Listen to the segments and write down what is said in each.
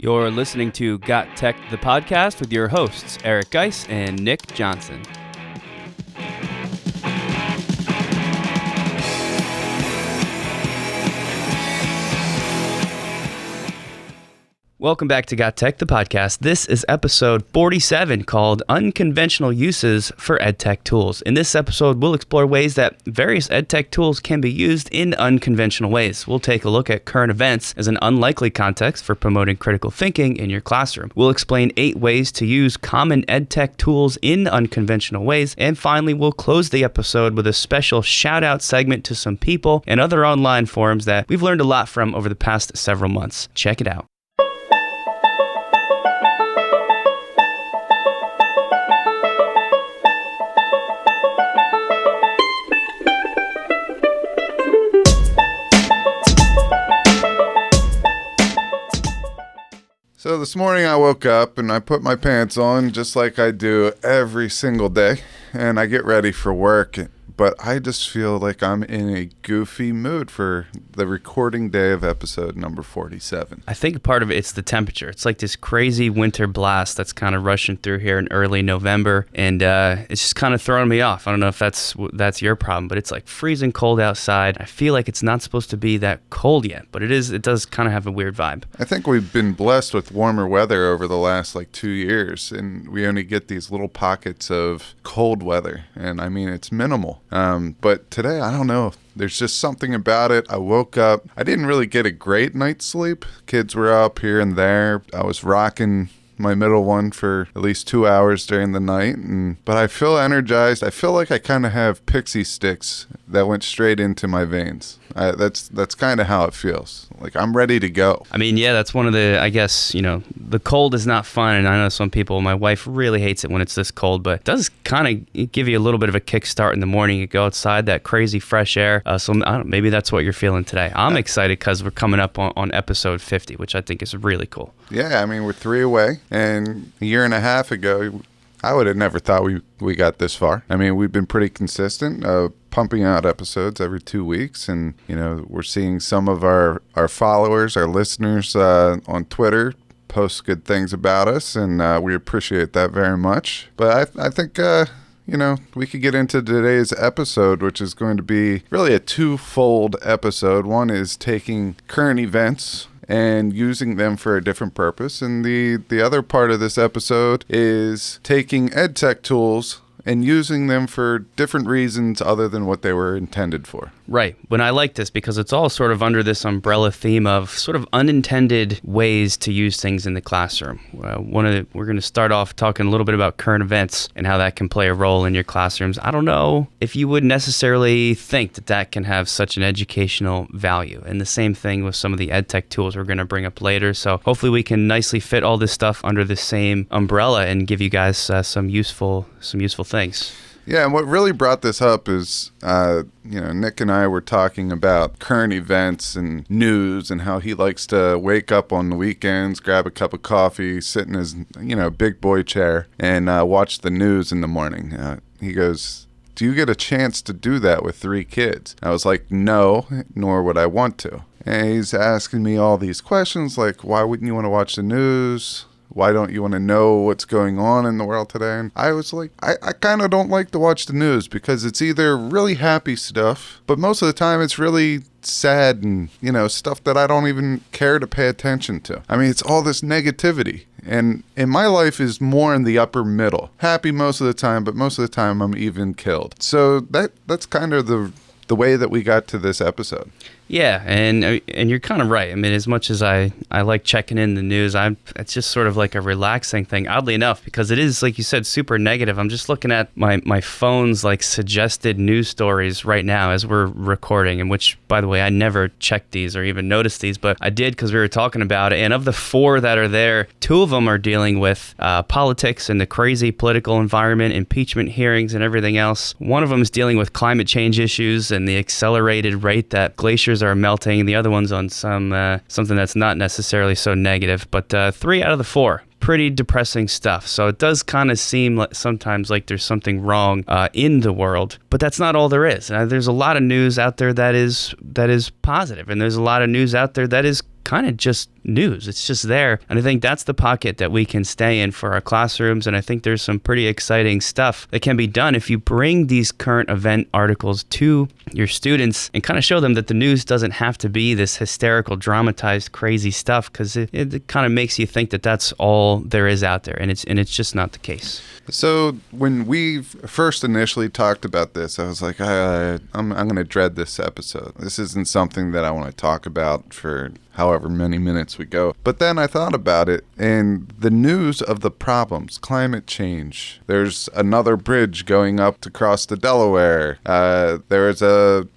You're listening to GotTechED the Podcast with your hosts, Eric Geis and Nick Johnson. Welcome back to GotTechED the Podcast. This is episode 47 called Unconventional Uses for EdTech Tools. In this episode, we'll explore ways that various EdTech tools can be used in unconventional ways. We'll take a look at current events as an unlikely context for promoting critical thinking in your classroom. We'll explain 8 ways to use common EdTech tools in unconventional ways. And finally, we'll close the episode with a special shout-out segment to some people and other online forums that we've learned a lot from over the past several months. Check it out. So this morning I woke up and I put my pants on just like I do every single day, and I get ready for work, but I just feel like I'm in a goofy mood for the recording day of episode number 47. I think part of it's the temperature. It's like this crazy winter blast that's kind of rushing through here in early November, and it's just kind of throwing me off. I don't know if that's your problem, but it's like freezing cold outside. I feel like it's not supposed to be that cold yet, but it is. It does kind of have a weird vibe. I think we've been blessed with warmer weather over the last 2 years, and we only get these little pockets of cold weather, and I mean it's minimal. But today, I don't know. There's just something about it. I woke up. I didn't really get a great night's sleep. Kids were up here and there. I was rocking my middle one for at least 2 hours during the night. But I feel energized. I feel like I kind of have pixie sticks that went straight into my veins. That's kind of how it feels. Like I'm ready to go. I mean, yeah, that's one of the, I guess, the cold is not fun. And I know some people, my wife really hates it when it's this cold, but it does kind of give you a little bit of a kickstart in the morning. You go outside, that crazy fresh air. So I don't know, maybe that's what you're feeling today. I'm excited because we're coming up on episode 50, which I think is really cool. Yeah, I mean, we're 3 away. And a year and a half ago, I would have never thought we got this far. I mean, we've been pretty consistent, pumping out episodes every 2 weeks. And, we're seeing some of our followers, our listeners on Twitter post good things about us. And we appreciate that very much. But I think, we could get into today's episode, which is going to be really a twofold episode. One is taking current events and using them for a different purpose. And the other part of this episode is taking EdTech tools and using them for different reasons other than what they were intended for. Right. When I like this because it's all sort of under this umbrella theme of sort of unintended ways to use things in the classroom. We're going to start off talking a little bit about current events and how that can play a role in your classrooms. I don't know if you would necessarily think that can have such an educational value. And the same thing with some of the EdTech tools we're going to bring up later. So hopefully we can nicely fit all this stuff under the same umbrella and give you guys some useful things. Yeah, and what really brought this up is, Nick and I were talking about current events and news and how he likes to wake up on the weekends, grab a cup of coffee, sit in his, big boy chair and watch the news in the morning. He goes, "Do you get a chance to do that with 3 kids?" I was like, "No, nor would I want to." And he's asking me all these questions like, why wouldn't you want to watch the news? Why don't you want to know what's going on in the world today? And I was like, I kind of don't like to watch the news because it's either really happy stuff, but most of the time it's really sad and, stuff that I don't even care to pay attention to. I mean, it's all this negativity. And in my life is more in the upper middle. Happy most of the time, but most of the time I'm even killed. So that's kind of the way that we got to this episode. Yeah, and you're kind of right. I mean, as much as I like checking in the news, it's just sort of like a relaxing thing, oddly enough, because it is, like you said, super negative. I'm just looking at my phone's suggested news stories right now as we're recording, and which, by the way, I never checked these or even noticed these, but I did because we were talking about it. And of the 4 that are there, 2 of them are dealing with politics and the crazy political environment, impeachment hearings and everything else. One of them is dealing with climate change issues and the accelerated rate that glaciers are melting. The other one's on something that's not necessarily so negative. But 3 out of the 4 pretty depressing stuff. So it does kind of seem sometimes like there's something wrong in the world, but that's not all there is. There's a lot of news out there that is positive, and there's a lot of news out there that is kind of just news. It's just there. And I think that's the pocket that we can stay in for our classrooms. And I think there's some pretty exciting stuff that can be done if you bring these current event articles to your students and kind of show them that the news doesn't have to be this hysterical, dramatized, crazy stuff, because it kind of makes you think that that's all there is out there. And it's just not the case. So when we first initially talked about this, I was like, I'm going to dread this episode. This isn't something that I want to talk about for however many minutes we go. But then I thought about it, and the news of the problems, climate change, there's another bridge going up to cross the Delaware. There's a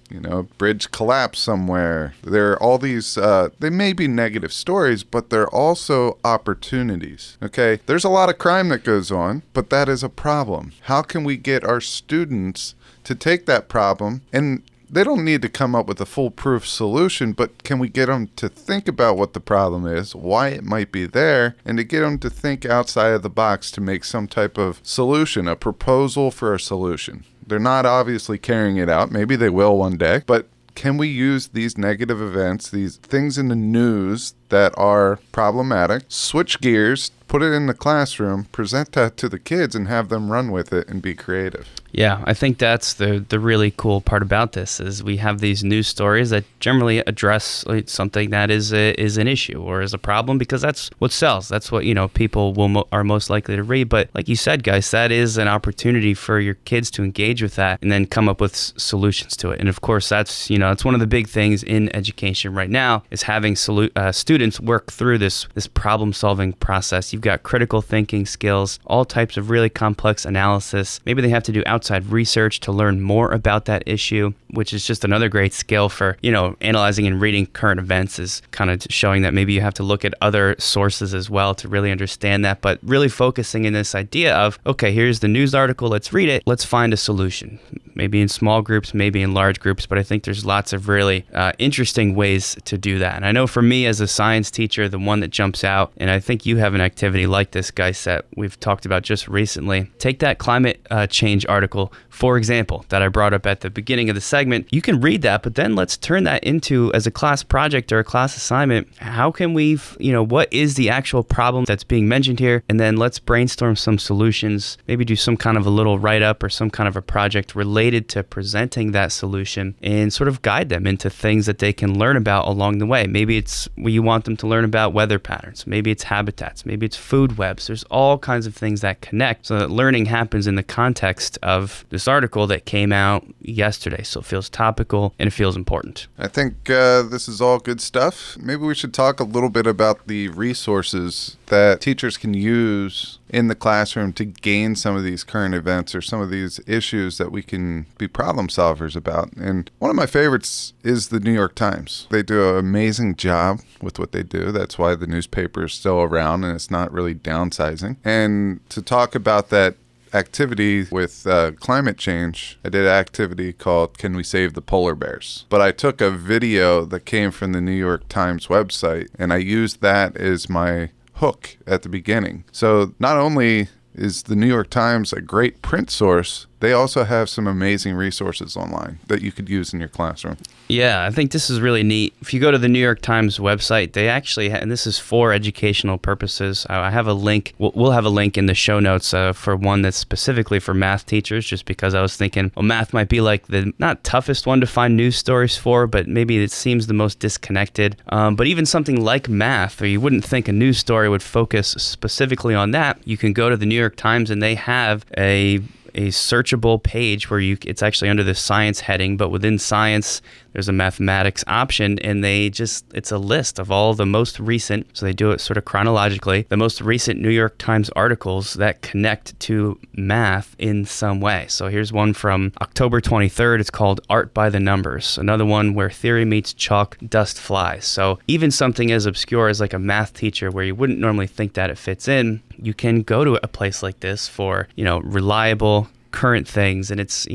bridge collapse somewhere. There are all these, they may be negative stories, but they're also opportunities. Okay, there's a lot of crime that goes on, but that is a problem. How can we get our students to take that problem, and they don't need to come up with a foolproof solution, but can we get them to think about what the problem is, why it might be there, and to get them to think outside of the box to make some type of solution, a proposal for a solution. They're not obviously carrying it out. Maybe they will one day, but can we use these negative events, these things in the news that are problematic, switch gears, put it in the classroom, present that to the kids, and have them run with it and be creative? Yeah, I think that's the really cool part about this is we have these news stories that generally address something that is an issue or is a problem, because that's what sells. That's what people are most likely to read. But like you said, guys, that is an opportunity for your kids to engage with that and then come up with solutions to it. And of course, that's it's one of the big things in education right now is having students work through this problem-solving process. You've got critical thinking skills, all types of really complex analysis. Maybe they have to do outside research to learn more about that issue, which is just another great skill for, analyzing and reading current events, is kind of showing that maybe you have to look at other sources as well to really understand that, but really focusing in this idea of, okay, here's the news article, let's read it, let's find a solution. Maybe in small groups, maybe in large groups, but I think there's lots of really interesting ways to do that. And I know for me as a science teacher, the one that jumps out, and I think you have an activity like this, guys, that we've talked about just recently. Take that climate change article, for example, that I brought up at the beginning of the segment. You can read that, but then let's turn that into, as a class project or a class assignment, how can we, what is the actual problem that's being mentioned here? And then let's brainstorm some solutions, maybe do some kind of a little write-up or some kind of a project related to presenting that solution and sort of guide them into things that they can learn about along the way. Maybe it's you want them to learn about weather patterns. Maybe it's habitats. Maybe it's food webs. There's all kinds of things that connect so that learning happens in the context of this article that came out yesterday. So it feels topical and it feels important. I think this is all good stuff. Maybe we should talk a little bit about the resources that teachers can use in the classroom to gain some of these current events or some of these issues that we can be problem solvers about. And one of my favorites is the New York Times. They do an amazing job with what they do. That's why the newspaper is still around and it's not really downsizing. And to talk about that activity with climate change, I did an activity called Can We Save the Polar Bears? But I took a video that came from the New York Times website and I used that as my hook at the beginning. So not only is the New York Times a great print source, they also have some amazing resources online that you could use in your classroom. Yeah, I think this is really neat. If you go to the New York Times website, they actually, and this is for educational purposes, I have a link, we'll have a link in the show notes for one that's specifically for math teachers, just because I was thinking, well, math might be like the not toughest one to find news stories for, but maybe it seems the most disconnected. But even something like math, or you wouldn't think a news story would focus specifically on that, you can go to the New York Times and they have a searchable page where it's actually under the science heading, but within science, there's a mathematics option, and it's a list of all the most recent, so they do it sort of chronologically, the most recent New York Times articles that connect to math in some way. So here's one from October 23rd. It's called Art by the Numbers. Another one where theory meets chalk, dust flies. So even something as obscure as like a math teacher where you wouldn't normally think that it fits in, you can go to a place like this for, reliable current things, and it's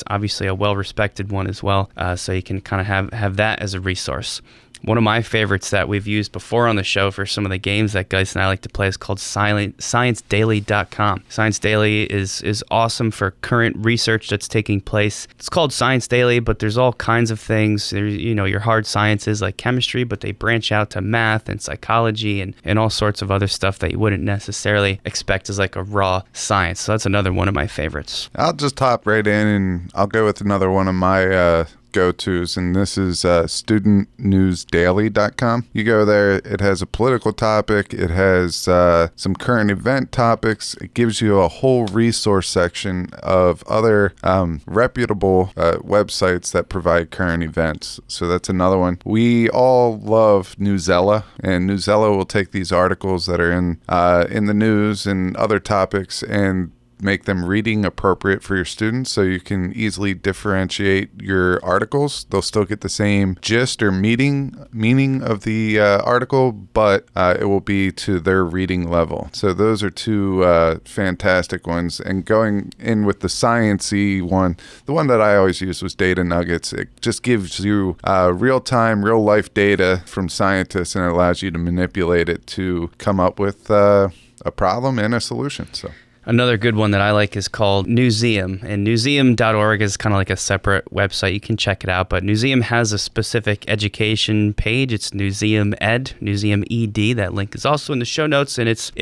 obviously a well-respected one as well, so you can kind of have that as a resource. One of my favorites that we've used before on the show for some of the games that Geis and I like to play is called ScienceDaily.com. Science Daily is awesome for current research that's taking place. It's called Science Daily, but there's all kinds of things. There's, your hard sciences like chemistry, but they branch out to math and psychology and all sorts of other stuff that you wouldn't necessarily expect as like a raw science. So that's another one of my favorites. I'll just hop right in and I'll go with another one of my go-tos, and this is studentnewsdaily.com. You go there, it has a political topic, it has some current event topics, it gives you a whole resource section of other reputable websites that provide current events. So that's another one. We all love Newsella, and Newsella will take these articles that are in the news and other topics and make them reading appropriate for your students so you can easily differentiate your articles. They'll still get the same gist or meaning of the article, but it will be to their reading level. So those are two fantastic ones. And going in with the science-y one, the one that I always used was Data Nuggets. It just gives you real-time, real-life data from scientists, and it allows you to manipulate it to come up with a problem and a solution. So. Another good one that I like is called Newseum, and newseum.org is kind of like a separate website. You can check it out, but Newseum has a specific education page. It's Newseum.ed, Newseum.ed. That link is also in the show notes, and it's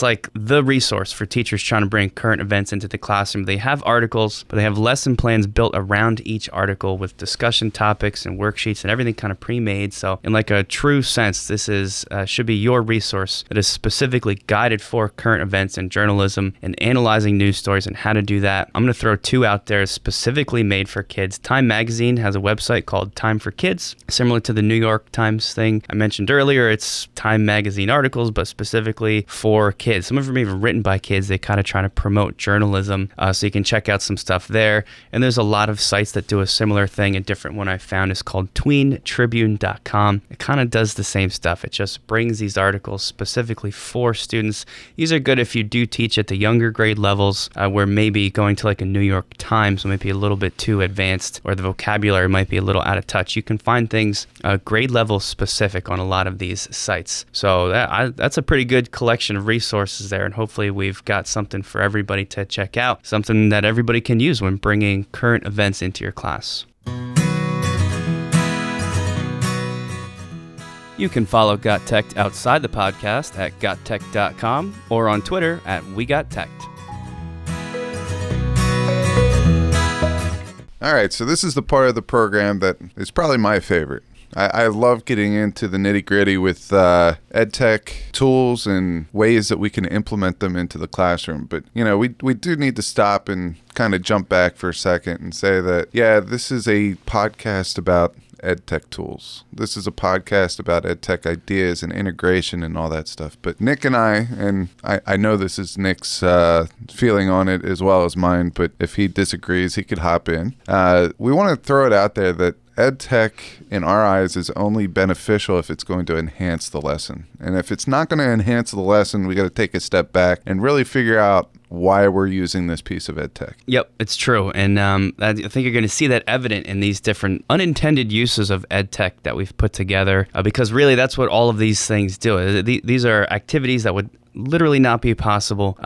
like the resource for teachers trying to bring current events into the classroom. They have articles, but they have lesson plans built around each article with discussion topics and worksheets and everything kind of pre-made. So in like a true sense, this is should be your resource that is specifically guided for current events and journalism and analyzing news stories and how to do that. I'm going to throw two out there specifically made for kids. Time Magazine has a website called Time for Kids, similar to the New York Times thing I mentioned earlier. It's Time Magazine articles, but specifically for kids. Some of them are even written by kids. They kind of try to promote journalism, so you can check out some stuff there. And there's a lot of sites that do a similar thing. A different one I found is called tweentribune.com. It kind of does the same stuff. It just brings these articles specifically for students. These are good if you do teach at the younger grade levels, where maybe going to like a New York Times might be a little bit too advanced, or the vocabulary might be a little out of touch. You can find things grade level specific on a lot of these sites. So that's a pretty good collection of resources there, and hopefully we've got something for everybody to check out, something that everybody can use when bringing current events into your class. You can follow GotTechED outside the podcast at gottech.com or on Twitter at WeGotTechED. All right, so this is the part of the program that is probably my favorite. I love getting into the nitty-gritty with EdTech tools and ways that we can implement them into the classroom. But, we do need to stop and kind of jump back for a second and say that, yeah, this is a podcast about EdTech tools. This is a podcast about EdTech ideas and integration and all that stuff. But Nick and I know this is Nick's feeling on it as well as mine, but if he disagrees, he could hop in. We want to throw it out there that EdTech, in our eyes, is only beneficial if it's going to enhance the lesson. And if it's not going to enhance the lesson, we got to take a step back and really figure out why we're using this piece of EdTech. Yep, it's true. And I think you're going to see that evident in these different unintended uses of EdTech that we've put together, because really that's what all of these things do. These are activities that would literally not be possible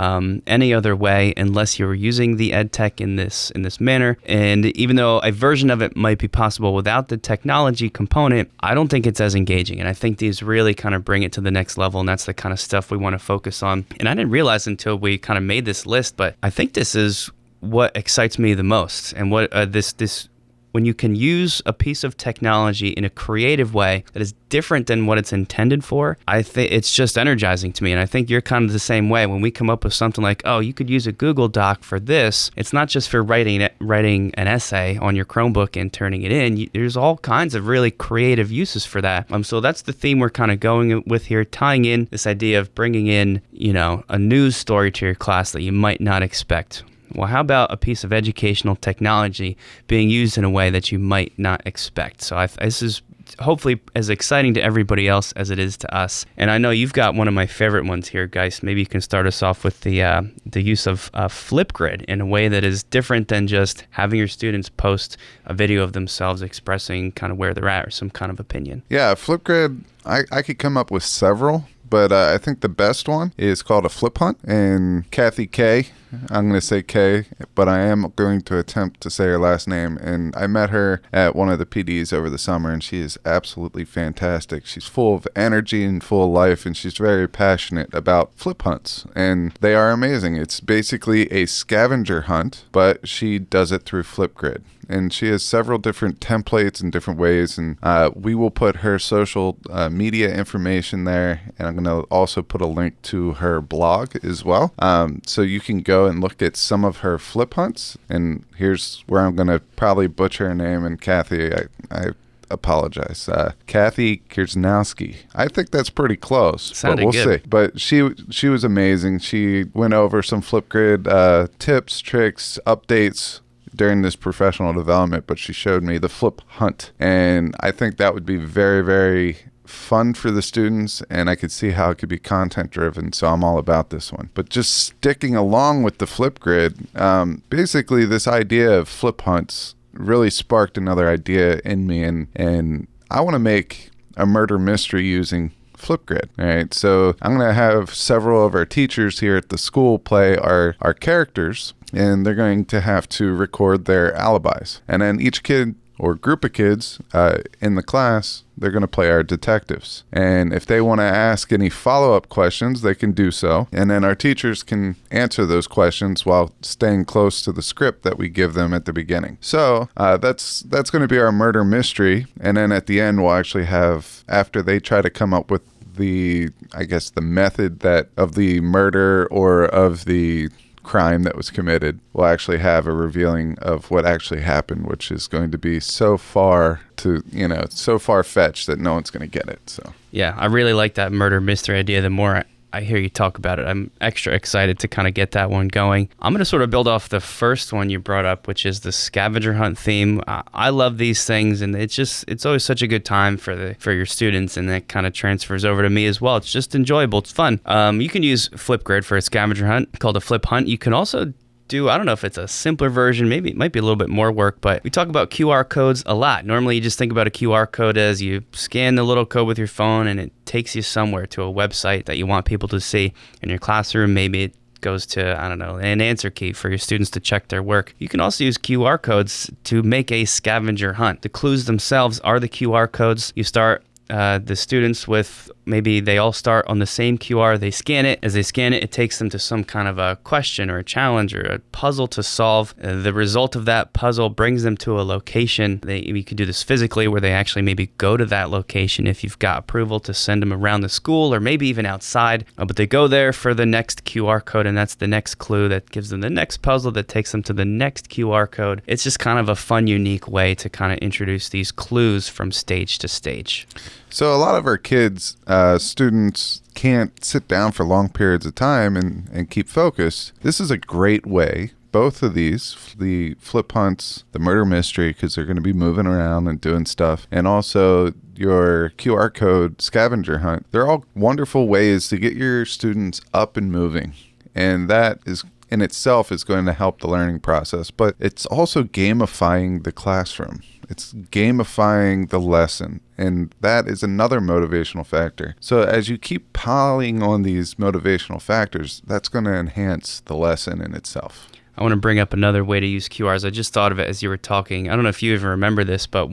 any other way unless you were using the EdTech in this manner. And even though a version of it might be possible without the technology component, I don't think it's as engaging. And I think these really kind of bring it to the next level, and that's the kind of stuff we want to focus on. And I didn't realize until we kind of made this list, but I think this is what excites me the most, and what this when you can use a piece of technology in a creative way that is different than what it's intended for, I think it's just energizing to me. And I think you're kind of the same way. When we come up with something like, oh, you could use a Google Doc for this, it's not just for writing an essay on your Chromebook and turning it in. There's all kinds of really creative uses for that. So that's the theme we're kind of going with here, tying in this idea of bringing in, a news story to your class that you might not expect. Well, how about a piece of educational technology being used in a way that you might not expect? So this is hopefully as exciting to everybody else as it is to us. And I know you've got one of my favorite ones here, guys. Maybe you can start us off with the use of Flipgrid in a way that is different than just having your students post a video of themselves expressing kind of where they're at or some kind of opinion. Yeah, Flipgrid, I could come up with several, but I think the best one is called a Fliphunt. And Kathi K, I'm going to say K, but I am going to attempt to say her last name. And I met her at one of the PDs over the summer, and she is absolutely fantastic. She's full of energy and full of life, and she's very passionate about Fliphunts. And they are amazing. It's basically a scavenger hunt, but she does it through Flipgrid. And she has several different templates and different ways. And we will put her social media information there. And I'm going to also put a link to her blog as well. So you can go and look at some of her flip hunts. And here's where I'm going to probably butcher her name. And Kathi, I apologize. Kathi Kersznowski. I think that's pretty close. Sounded but we'll good. see. But she was amazing. She went over some Flipgrid tips, tricks, updates during this professional development, but she showed me the flip hunt, and I think that would be very, very fun for the students, and I could see how it could be content driven, so I'm all about this one. But just sticking along with the Flipgrid, basically this idea of flip hunts really sparked another idea in me, and I want to make a murder mystery using Flipgrid. All right, so I'm going to have several of our teachers here at the school play our characters, and they're going to have to record their alibis. And then each kid or group of kids in the class, they're going to play our detectives. And if they want to ask any follow-up questions, they can do so. And then our teachers can answer those questions while staying close to the script that we give them at the beginning. So that's going to be our murder mystery. And then at the end, we'll actually have, after they try to come up with the method that of the murder or of the crime that was committed, we'll actually have a revealing of what actually happened, which is going to be so far-fetched that no one's going to get it. So Yeah, I really like that murder mystery idea. The more I hear you talk about it, I'm extra excited to kind of get that one going. I'm going to sort of build off the first one you brought up, which is the scavenger hunt theme. I love these things, and it's always such a good time for your students, and that kind of transfers over to me as well. It's just enjoyable. It's fun. You can use Flipgrid for a scavenger hunt called a flip hunt. You can also I don't know if it's a simpler version, maybe it might be a little bit more work, but we talk about QR codes a lot. Normally you just think about a QR code as you scan the little code with your phone and it takes you somewhere to a website that you want people to see in your classroom. Maybe it goes to, I don't know, an answer key for your students to check their work. You can also use QR codes to make a scavenger hunt. The clues themselves are the QR codes. You start the students with, maybe they all start on the same QR. They scan it. As they scan it, it takes them to some kind of a question or a challenge or a puzzle to solve. The result of that puzzle brings them to a location. You could do this physically, where they actually maybe go to that location if you've got approval to send them around the school or maybe even outside. But they go there for the next QR code, and that's the next clue that gives them the next puzzle that takes them to the next QR code. It's just kind of a fun, unique way to kind of introduce these clues from stage to stage. So a lot of our kids, students, can't sit down for long periods of time and keep focused. This is a great way. Both of these, the flip hunts, the murder mystery, because they're going to be moving around and doing stuff, and also your QR code scavenger hunt, they're all wonderful ways to get your students up and moving. And that is in itself is going to help the learning process, but it's also gamifying the classroom. It's gamifying the lesson, and that is another motivational factor. So as you keep piling on these motivational factors, that's going to enhance the lesson in itself. I want to bring up another way to use QRs. I just thought of it as you were talking. I don't know if you even remember this, but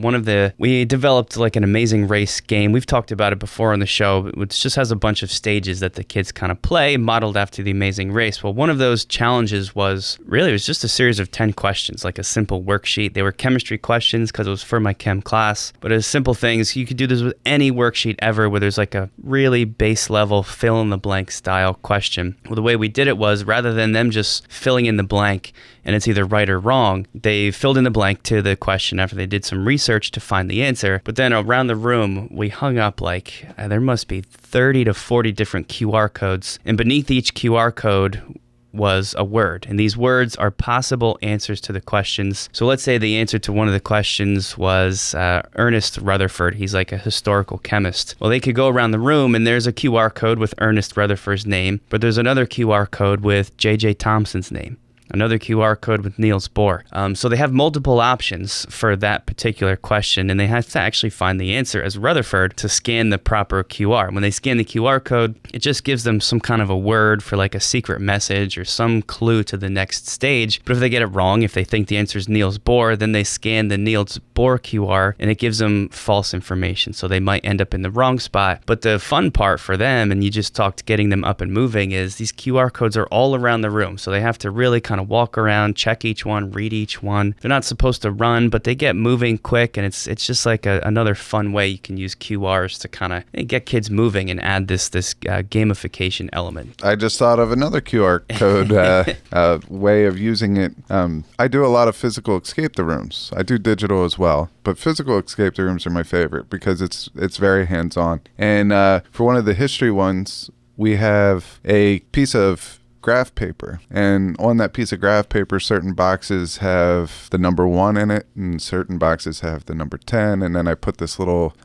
we developed like an amazing race game. We've talked about it before on the show, which just has a bunch of stages that the kids kind of play, modeled after the Amazing Race. Well, one of those challenges was just a series of 10 questions, like a simple worksheet. They were chemistry questions because it was for my chem class, but as simple things. You could do this with any worksheet ever where there's like a really base level fill in the blank style question. Well, the way we did it was, rather than them just filling in the blank and it's either right or wrong, they filled in the blank to the question after they did some research to find the answer. But then around the room, we hung up there must be 30 to 40 different QR codes. And beneath each QR code was a word, and these words are possible answers to the questions. So let's say the answer to one of the questions was Ernest Rutherford. He's like a historical chemist. Well, they could go around the room, and there's a QR code with Ernest Rutherford's name, but there's another QR code with J.J. Thomson's name. Another QR code with Niels Bohr. So they have multiple options for that particular question, and they have to actually find the answer as Rutherford to scan the proper QR. When they scan the QR code, it just gives them some kind of a word for like a secret message or some clue to the next stage. But if they get it wrong, if they think the answer is Niels Bohr, then they scan the Niels Bohr QR, and it gives them false information. So they might end up in the wrong spot. But the fun part for them, and you just talked getting them up and moving, is these QR codes are all around the room. So they have to really kind of walk around, check each one, read each one. They're not supposed to run, but they get moving quick, and it's just like another fun way you can use QRs to kind of get kids moving and add this gamification element. I just thought of another QR code way of using it. I do a lot of physical escape the rooms. I do digital as well, but physical escape the rooms are my favorite because it's very hands-on. And for one of the history ones, we have a piece of graph paper, and on that piece of graph paper, certain boxes have the number 1 in it and certain boxes have the number 10, and then I put this little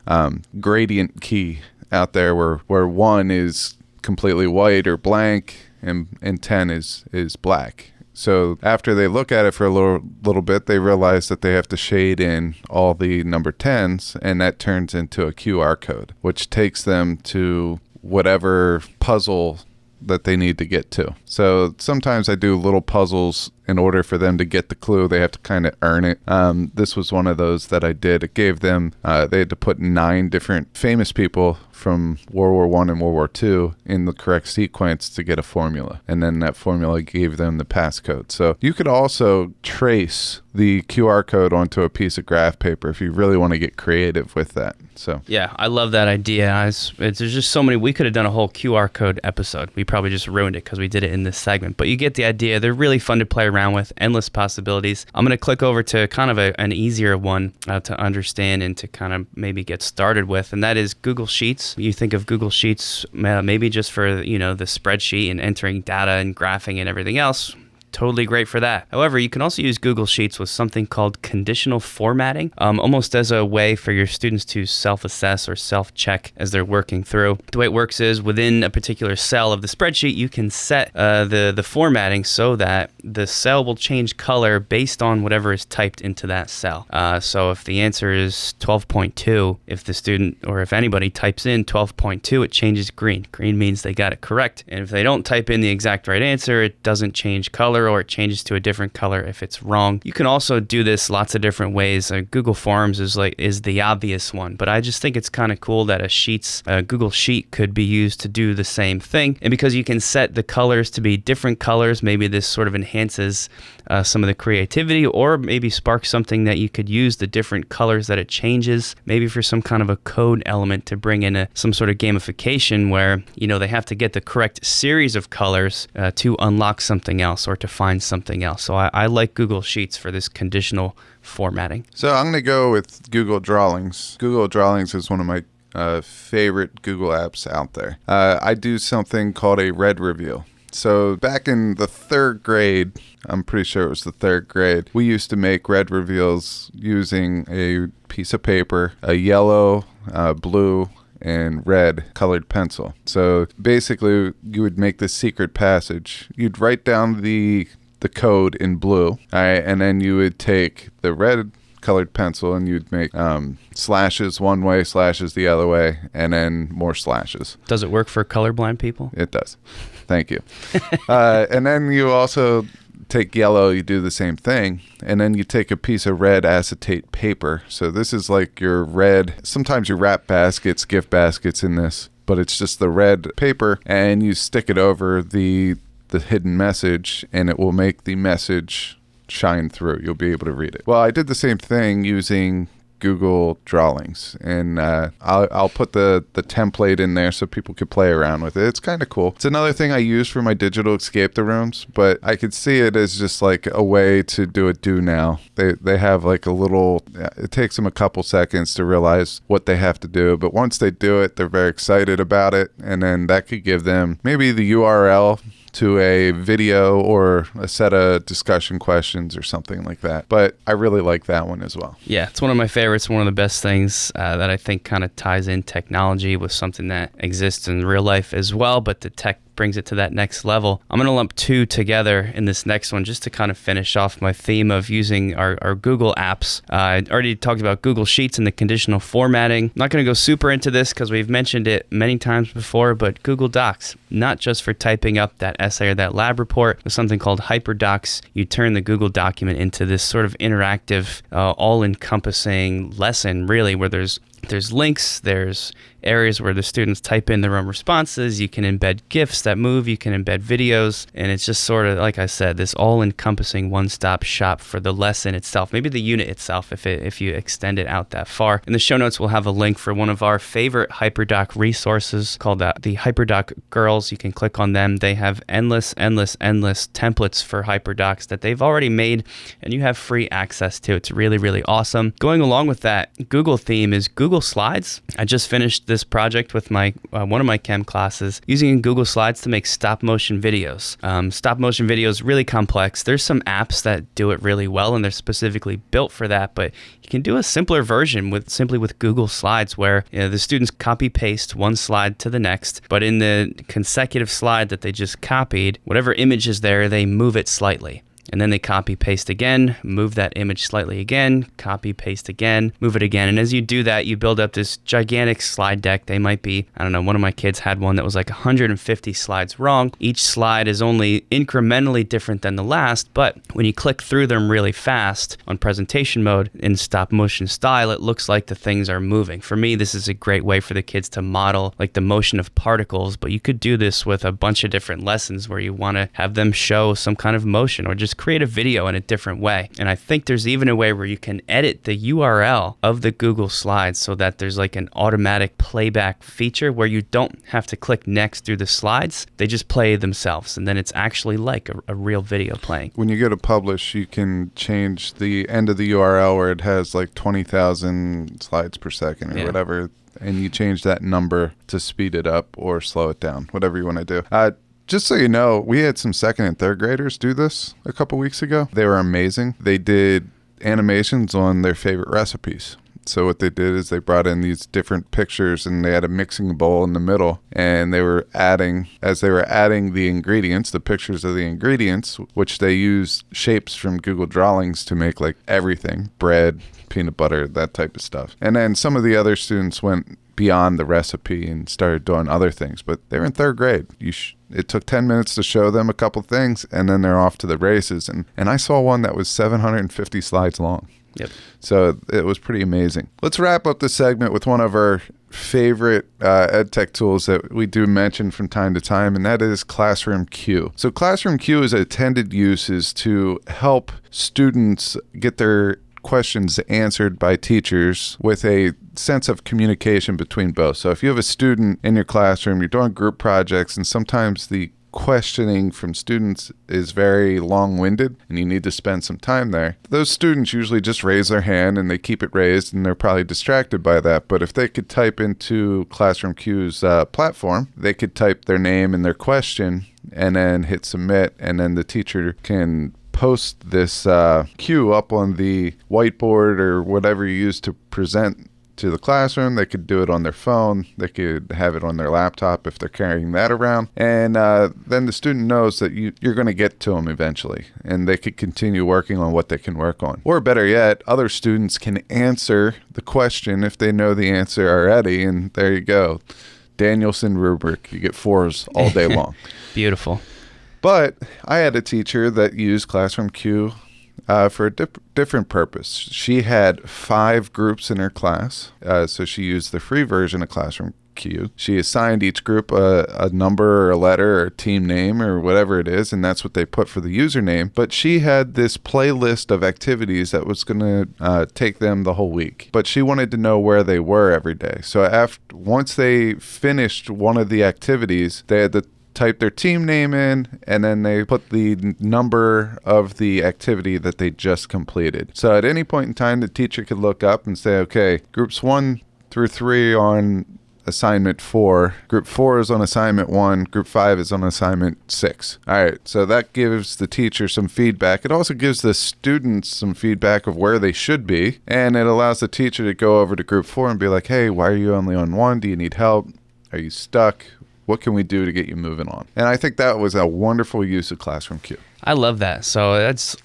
gradient key out there where 1 is completely white or blank and 10 is black. So after they look at it for a little bit, they realize that they have to shade in all the number 10s, and that turns into a QR code, which takes them to whatever puzzle that they need to get to. So sometimes I do little puzzles in order for them to get the clue. They have to kind of earn it. This was one of those that I did. It gave them, they had to put 9 different famous people from World War I and World War II in the correct sequence to get a formula. And then that formula gave them the passcode. So you could also trace the QR code onto a piece of graph paper if you really want to get creative with that. So yeah, I love that idea. There's just so many. We could have done a whole QR code episode. We probably just ruined it because we did it in this segment. But you get the idea. They're really fun to play around with. Endless possibilities. I'm going to click over to kind of an easier one to understand and to kind of maybe get started with, and that is Google Sheets. You think of Google Sheets maybe just for the spreadsheet and entering data and graphing and everything else. Totally great for that. However, you can also use Google Sheets with something called conditional formatting, almost as a way for your students to self-assess or self-check as they're working through. The way it works is within a particular cell of the spreadsheet, you can set the formatting so that the cell will change color based on whatever is typed into that cell. So if the answer is 12.2, if the student or if anybody types in 12.2, it changes green. Green means they got it correct. And if they don't type in the exact right answer, it doesn't change color, or it changes to a different color if it's wrong. You can also do this lots of different ways. Google Forms is the obvious one, but I just think it's kind of cool that a Google Sheet could be used to do the same thing. And because you can set the colors to be different colors, maybe this sort of enhances some of the creativity, or maybe sparks something that you could use the different colors that it changes, maybe for some kind of a code element to bring in some sort of gamification where they have to get the correct series of colors to unlock something else or to find something else. So I like Google Sheets for this conditional formatting. So I'm going to go with Google Drawings. Google Drawings is one of my favorite Google apps out there. I do something called a red reveal. So back in the 3rd grade, I'm pretty sure it was the 3rd grade, we used to make red reveals using a piece of paper, a yellow, blue, and red colored pencil. So basically, you would make this secret passage. You'd write down the code in blue, all right, and then you would take the red colored pencil and you'd make slashes one way, slashes the other way, and then more slashes. Does it work for colorblind people? It does. Thank you. And then you also take yellow, you do the same thing, and then you take a piece of red acetate paper. So this is like your red, sometimes you wrap baskets, gift baskets in this, but it's just the red paper, and you stick it over the hidden message, and it will make the message shine through. You'll be able to read it. Well, I did the same thing using Google Drawings, and I'll put the template in there so people could play around with it. It's kind of cool. It's another thing I use for my digital escape the rooms, but I could see it as just like a way to do it now. They have like a little, it takes them a couple seconds to realize what they have to do, but once they do it, they're very excited about it, and then that could give them maybe the URL to a video or a set of discussion questions or something like that. But I really like that one as well. Yeah, it's one of my favorites. One of the best things that I think kind of ties in technology with something that exists in real life as well, but the tech brings it to that next level. I'm going to lump two together in this next one just to kind of finish off my theme of using our Google apps. I already talked about Google Sheets and the conditional formatting. I'm not going to go super into this because we've mentioned it many times before, but Google Docs, not just for typing up that essay or that lab report, with something called HyperDocs. You turn the Google document into this sort of interactive, all-encompassing lesson, really, where there's links, there's areas where the students type in their own responses. You can embed GIFs that move, you can embed videos, and it's just sort of, like I said, this all-encompassing one-stop shop for the lesson itself, maybe the unit itself if you extend it out that far. In the show notes, we'll have a link for one of our favorite HyperDoc resources called the HyperDoc Girls. You can click on them. They have endless templates for HyperDocs that they've already made, and you have free access to. It's really, really awesome. Going along with that, Google theme is Google Slides. I just finished this project with my one of my chem classes using Google Slides to make stop motion videos. Stop motion videos, really complex. There's some apps that do it really well and they're specifically built for that, but you can do a simpler version simply with Google Slides where the students copy paste one slide to the next, but in the consecutive slide that they just copied, whatever image is there, they move it slightly. And then they copy paste again, move that image slightly again, copy paste again, move it again. And as you do that, you build up this gigantic slide deck. They might be, I don't know, one of my kids had one that was like 150 slides long. Each slide is only incrementally different than the last, but when you click through them really fast on presentation mode in stop motion style, it looks like the things are moving. For me, this is a great way for the kids to model like the motion of particles, but you could do this with a bunch of different lessons where you want to have them show some kind of motion or just create a video in a different way. And I think there's even a way where you can edit the URL of the Google Slides so that there's like an automatic playback feature where you don't have to click next through the slides. They just play themselves. And then it's actually like a real video playing. When you go to publish, you can change the end of the URL where it has like 20,000 slides per second or whatever. And you change that number to speed it up or slow it down, whatever you want to do. Just so you know, we had some second and third graders do this a couple weeks ago. They were amazing. They did animations on their favorite recipes. So what they did is they brought in these different pictures and they had a mixing bowl in the middle and they were adding, as they were adding the ingredients, the pictures of the ingredients, which they used shapes from Google Drawings to make like everything, bread, peanut butter, that type of stuff. And then some of the other students went beyond the recipe and started doing other things, but they're in third grade. It took 10 minutes to show them a couple things and then they're off to the races. And I saw one that was 750 slides long. Yep. So it was pretty amazing. Let's wrap up this segment with one of our favorite EdTech tools that we do mention from time to time, and that is ClassroomQ. So ClassroomQ's intended use is to help students get their questions answered by teachers with a sense of communication between both. So if you have a student in your classroom, you're doing group projects, and sometimes the questioning from students is very long-winded and you need to spend some time there. Those students usually just raise their hand and they keep it raised and they're probably distracted by that. But if they could type into ClassroomQ's platform, they could type their name and their question and then hit submit, and then the teacher can post this Q up on the whiteboard or whatever you use to present to the classroom. They could do it on their phone. They could have it on their laptop if they're carrying that around. And then the student knows that you're going to get to them eventually, and they could continue working on what they can work on. Or better yet, other students can answer the question if they know the answer already, and there you go. Danielson rubric. You get 4s all day long. Beautiful. But I had a teacher that used ClassroomQ for a different purpose. She had 5 groups in her class, so she used the free version of ClassroomQ. She assigned each group a number or a letter or a team name or whatever it is, and that's what they put for the username. But she had this playlist of activities that was going to take them the whole week. But she wanted to know where they were every day. So once they finished one of the activities, they had to type their team name in, and then they put the number of the activity that they just completed. So at any point in time, the teacher could look up and say, okay, groups 1 through 3 on assignment 4. Group 4 is on assignment 1. Group 5 is on assignment 6. All right, so that gives the teacher some feedback. It also gives the students some feedback of where they should be, and it allows the teacher to go over to group 4 and be like, hey, why are you only on 1? Do you need help? Are you stuck? What can we do to get you moving on? And I think that was a wonderful use of ClassroomQ. I love that. So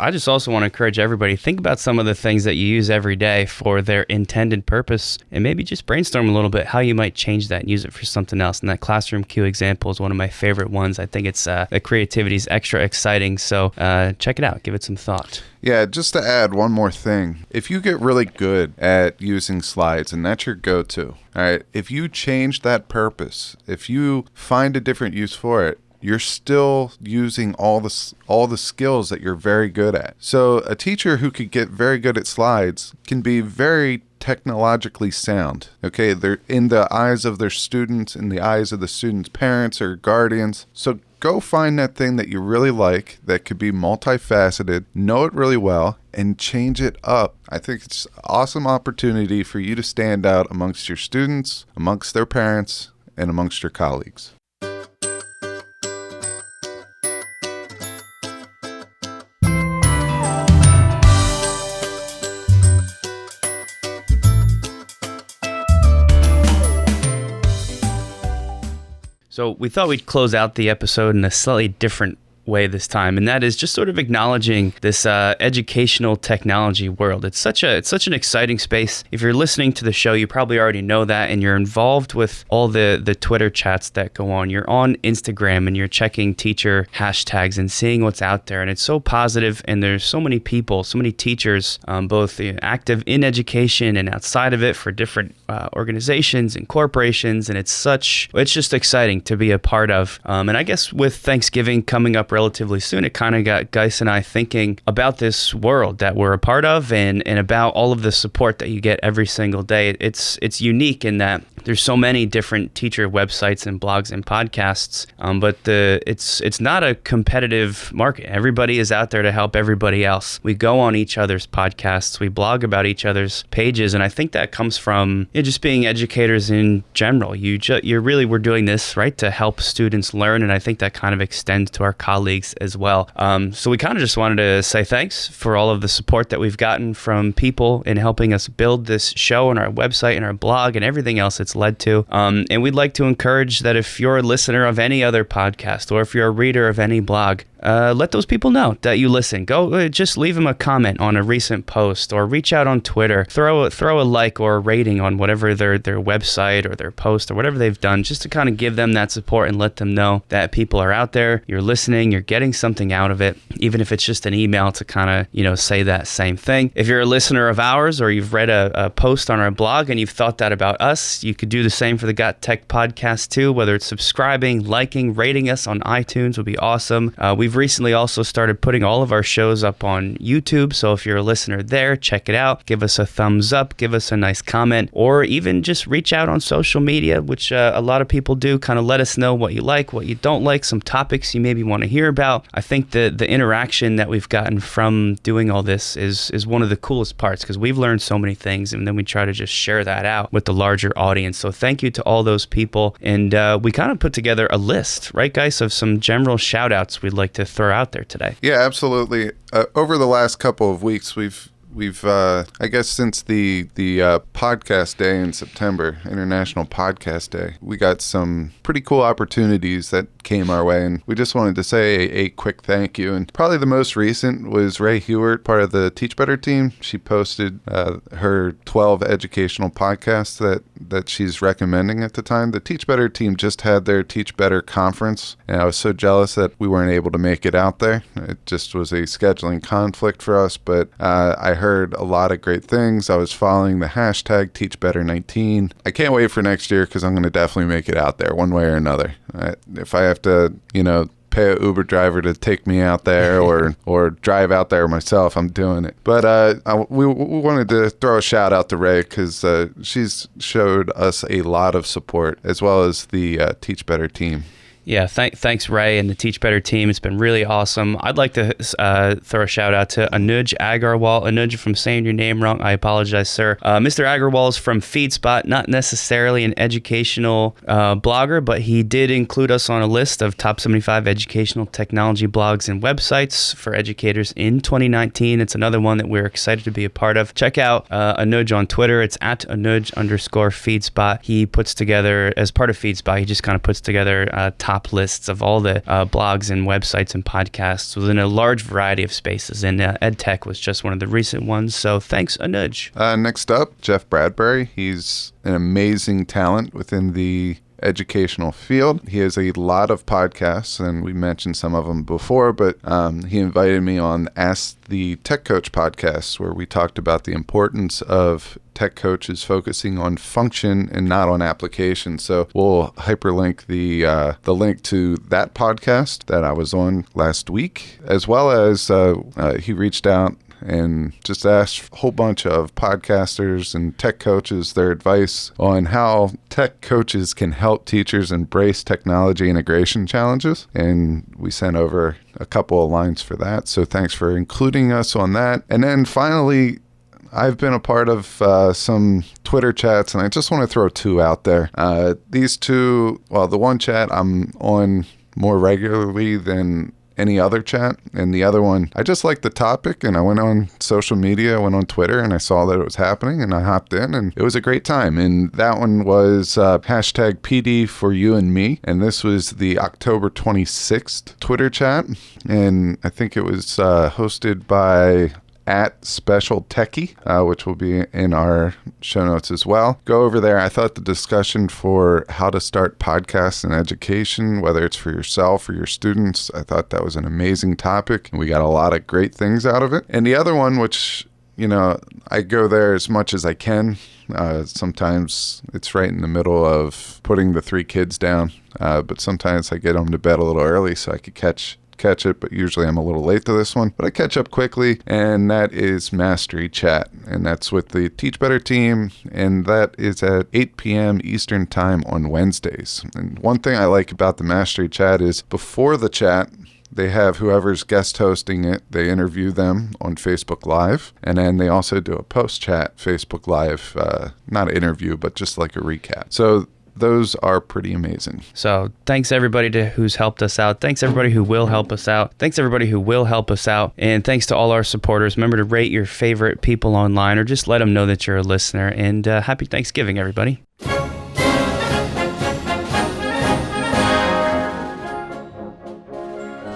I just also want to encourage everybody, think about some of the things that you use every day for their intended purpose, and maybe just brainstorm a little bit how you might change that and use it for something else. And that ClassroomQ example is one of my favorite ones. I think it's the creativity is extra exciting. So check it out. Give it some thought. Yeah, just to add one more thing. If you get really good at using slides and that's your go-to, all right, if you change that purpose, if you find a different use for it, you're still using all the skills that you're very good at. So a teacher who could get very good at slides can be very technologically sound. Okay, they're in the eyes of their students, in the eyes of the students' parents or guardians. So go find that thing that you really like that could be multifaceted, know it really well, and change it up. I think it's an awesome opportunity for you to stand out amongst your students, amongst their parents, and amongst your colleagues. So we thought we'd close out the episode in a slightly different way this time, and that is just sort of acknowledging this educational technology world. It's such an exciting space. If you're listening to the show, you probably already know that, and you're involved with all the Twitter chats that go on. You're on Instagram and you're checking teacher hashtags and seeing what's out there, and it's so positive. And there's so many people, so many teachers, both active in education and outside of it for different organizations and corporations, and it's just exciting to be a part of. And I guess with Thanksgiving coming up relatively soon, it kind of got Geis and I thinking about this world that we're a part of, and about all of the support that you get every single day. It's unique in that there's so many different teacher websites and blogs and podcasts, but it's not a competitive market. Everybody is out there to help everybody else. We go on each other's podcasts, we blog about each other's pages, and I think that comes from just being educators in general. We're doing this, right, to help students learn, and I think that kind of extends to our colleagues as well. So we kind of just wanted to say thanks for all of the support that we've gotten from people in helping us build this show and our website and our blog and everything else it's led to. And we'd like to encourage that if you're a listener of any other podcast or if you're a reader of any blog, let those people know that you listen. Go just leave them a comment on a recent post, or reach out on Twitter. Throw a like or a rating on whatever their website or their post or whatever they've done, just to kind of give them that support and let them know that people are out there. You're listening. You're getting something out of it, even if it's just an email to kind of say that same thing. If you're a listener of ours or you've read a post on our blog and you've thought that about us, you could do the same for the GotTech podcast too. Whether it's subscribing, liking, rating us on iTunes would be awesome. We've recently also started putting all of our shows up on YouTube, so if you're a listener there, check it out. Give us a thumbs up, give us a nice comment, or even just reach out on social media, which a lot of people do. Kind of let us know what you like, what you don't like, some topics you maybe want to hear about. I think the interaction that we've gotten from doing all this is one of the coolest parts, because we've learned so many things, and then we try to just share that out with the larger audience. So thank you to all those people, and we kind of put together a list, right, guys, of some general shout outs we'd like to throw out there today. Yeah, absolutely. Over the last couple of weeks, we've I guess since the podcast day in September, International Podcast Day, we got some pretty cool opportunities that came our way, and we just wanted to say a quick thank you. And probably the most recent was Ray Hewart, part of the Teach Better team. She posted her 12 educational podcasts that she's recommending at the time. The Teach Better team just had their Teach Better conference, and I was so jealous that we weren't able to make it out there. It just was a scheduling conflict for us, but I heard a lot of great things. I was following the hashtag TeachBetter19. I can't wait for next year, because I'm going to definitely make it out there one way or another. If I have to, pay an Uber driver to take me out there or drive out there myself, I'm doing it. But we wanted to throw a shout out to Ray, because she's showed us a lot of support, as well as the Teach Better team. Yeah, thanks, Ray, and the Teach Better team. It's been really awesome. I'd like to throw a shout out to Anuj Agarwal. Anuj, if I'm saying your name wrong, I apologize, sir. Mr. Agarwal is from FeedSpot, not necessarily an educational blogger, but he did include us on a list of top 75 educational technology blogs and websites for educators in 2019. It's another one that we're excited to be a part of. Check out Anuj on Twitter. It's at Anuj_FeedSpot. He puts together, as part of FeedSpot, he just kind of puts together top lists of all the blogs and websites and podcasts within a large variety of spaces. And EdTech was just one of the recent ones. So thanks, Anuj. Next up, Jeff Bradbury. He's an amazing talent within the educational field. He has a lot of podcasts, and we mentioned some of them before, but he invited me on Ask the Tech Coach podcast, where we talked about the importance of tech coaches focusing on function and not on application. So we'll hyperlink the link to that podcast that I was on last week, as well as he reached out and just asked a whole bunch of podcasters and tech coaches their advice on how tech coaches can help teachers embrace technology integration challenges. And we sent over a couple of lines for that. So thanks for including us on that. And then finally, I've been a part of some Twitter chats, and I just want to throw two out there. These two, well, the one chat I'm on more regularly than any other chat, and the other one, I just liked the topic, and I went on social media, I went on Twitter, and I saw that it was happening, and I hopped in, and it was a great time. And that one was hashtag PD for you and me, and this was the October 26th Twitter chat, and I think it was hosted by at Special Techie, which will be in our show notes as well. Go over there. I thought the discussion for how to start podcasts in education, whether it's for yourself or your students, I thought that was an amazing topic, and we got a lot of great things out of it. And the other one, which, you know, I go there as much as I can. Sometimes it's right in the middle of putting the 3 kids down, but sometimes I get them to bed a little early so I could catch it, but usually I'm a little late to this one, but I catch up quickly, and that is Mastery Chat, and that's with the Teach Better team, and that is at 8 p.m. Eastern Time on Wednesdays. And one thing I like about the Mastery Chat is before the chat, they have whoever's guest hosting it, they interview them on Facebook Live, and then they also do a post-chat Facebook Live, not an interview, but just like a recap. So those are pretty amazing. So thanks everybody who's helped us out. Thanks everybody who will help us out. Thanks everybody who will help us out. And thanks to all our supporters. Remember to rate your favorite people online, or just let them know that you're a listener. And happy Thanksgiving, everybody.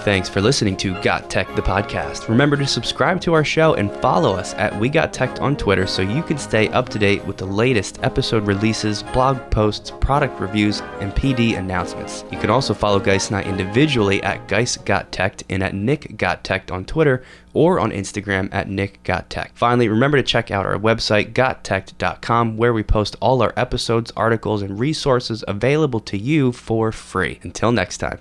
Thanks for listening to GotTech the Podcast. Remember to subscribe to our show and follow us at We Got Tech on Twitter so you can stay up to date with the latest episode releases, blog posts, product reviews, and PD announcements. You can also follow Geis and I individually at Geis Got Tech and at Nick Got Tech on Twitter, or on Instagram at Nick Got Tech. Finally, remember to check out our website, GotTechED.com, where we post all our episodes, articles, and resources available to you for free. Until next time.